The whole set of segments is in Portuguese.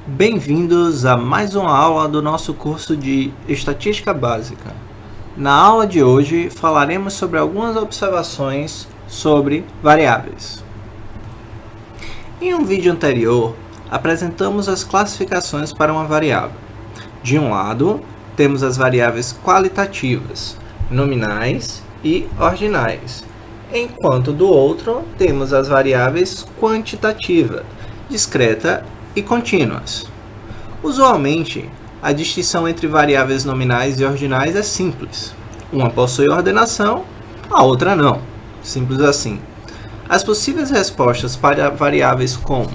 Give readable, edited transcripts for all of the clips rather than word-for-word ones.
Bem-vindos a mais uma aula do nosso curso de Estatística Básica. Na aula de hoje falaremos sobre algumas observações sobre variáveis. Em um vídeo anterior, apresentamos as classificações para uma variável. De um lado, temos as variáveis qualitativas, nominais e ordinais, enquanto do outro temos as variáveis quantitativas, discreta e contínuas. Usualmente, a distinção entre variáveis nominais e ordinais é simples. Uma possui ordenação, a outra não. Simples assim. As possíveis respostas para variáveis como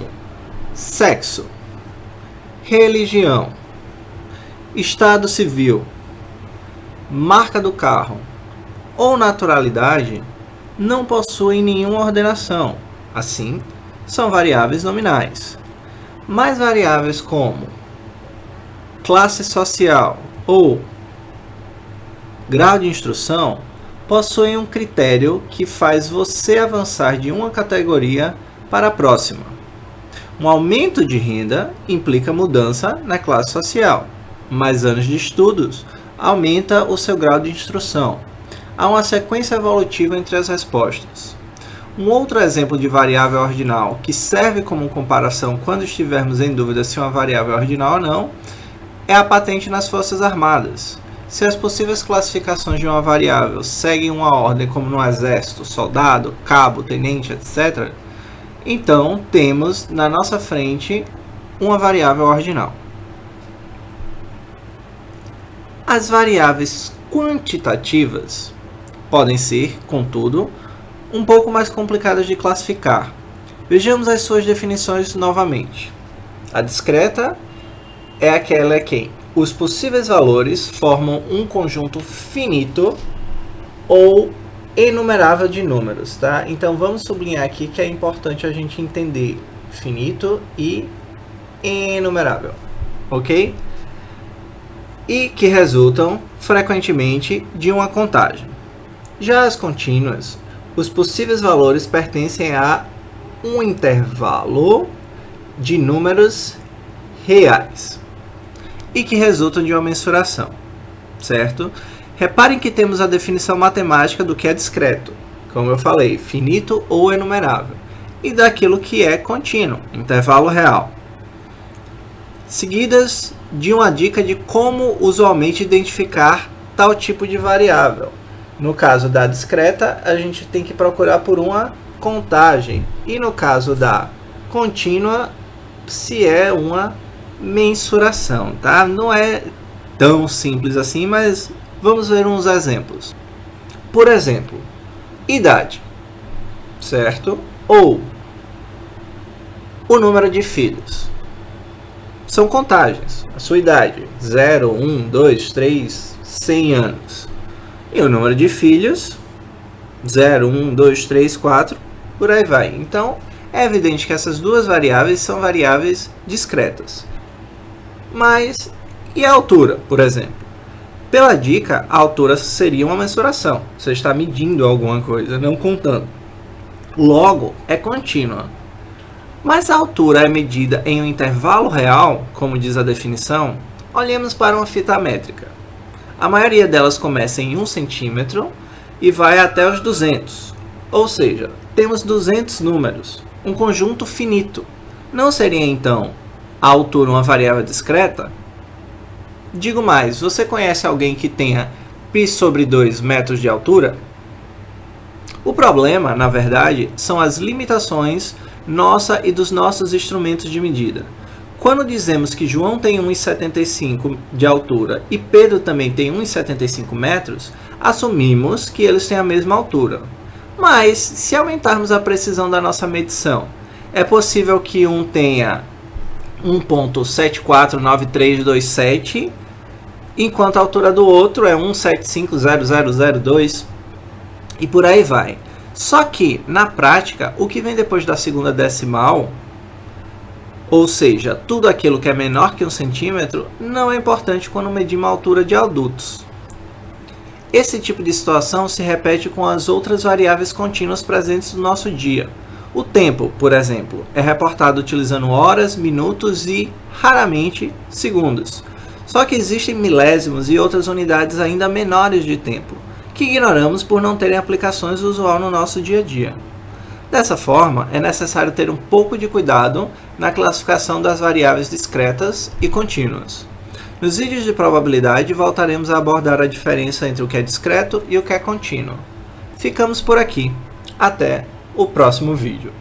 sexo, religião, estado civil, marca do carro ou naturalidade não possuem nenhuma ordenação. Assim, são variáveis nominais. Mais variáveis como classe social ou grau de instrução possuem um critério que faz você avançar de uma categoria para a próxima. Um aumento de renda implica mudança na classe social. Mais anos de estudos aumenta o seu grau de instrução. Há uma sequência evolutiva entre as respostas. Um outro exemplo de variável ordinal que serve como comparação quando estivermos em dúvida se uma variável é ordinal ou não é a patente nas Forças Armadas. Se as possíveis classificações de uma variável seguem uma ordem como no Exército, soldado, cabo, tenente, etc., então temos na nossa frente uma variável ordinal. As variáveis quantitativas podem ser, contudo, um pouco mais complicadas de classificar. Vejamos as suas definições novamente. A discreta é aquela que os possíveis valores formam um conjunto finito ou enumerável de números, tá? Então vamos sublinhar aqui que é importante a gente entender finito e enumerável, ok? E que resultam frequentemente de uma contagem. Já as contínuas, os possíveis valores pertencem a um intervalo de números reais e que resultam de uma mensuração, certo? Reparem que temos a definição matemática do que é discreto, como eu falei, finito ou enumerável, e daquilo que é contínuo, intervalo real. Seguidas de uma dica de como usualmente identificar tal tipo de variável. No caso da discreta, a gente tem que procurar por uma contagem, e no caso da contínua, se é uma mensuração, tá? Não é tão simples assim, mas vamos ver uns exemplos. Por exemplo, idade, certo? Ou o número de filhos. São contagens. A sua idade, 0, 1, 2, 3, 100 anos. E o número de filhos, 0, 1, 2, 3, 4, por aí vai. Então, é evidente que essas duas variáveis são variáveis discretas. Mas, e a altura, por exemplo? Pela dica, a altura seria uma mensuração. Você está medindo alguma coisa, não contando. Logo, é contínua. Mas a altura é medida em um intervalo real, como diz a definição? Olhemos para uma fita métrica. A maioria delas começa em 1 centímetro e vai até os 200. Ou seja, temos 200 números, um conjunto finito. Não seria, então, a altura uma variável discreta? Digo mais, você conhece alguém que tenha π sobre 2 metros de altura? O problema, na verdade, são as limitações nossa e dos nossos instrumentos de medida. Quando dizemos que João tem 1,75 de altura e Pedro também tem 1,75 metros, assumimos que eles têm a mesma altura. Mas, se aumentarmos a precisão da nossa medição, é possível que um tenha 1,749327, enquanto a altura do outro é 1,750002, e por aí vai. Só que, na prática, o que vem depois da segunda decimal, ou seja, tudo aquilo que é menor que 1 centímetro, não é importante quando medimos a altura de adultos. Esse tipo de situação se repete com as outras variáveis contínuas presentes no nosso dia. O tempo, por exemplo, é reportado utilizando horas, minutos e, raramente, segundos. Só que existem milésimos e outras unidades ainda menores de tempo, que ignoramos por não terem aplicações usual no nosso dia a dia. Dessa forma, é necessário ter um pouco de cuidado na classificação das variáveis discretas e contínuas. Nos vídeos de probabilidade, voltaremos a abordar a diferença entre o que é discreto e o que é contínuo. Ficamos por aqui. Até o próximo vídeo.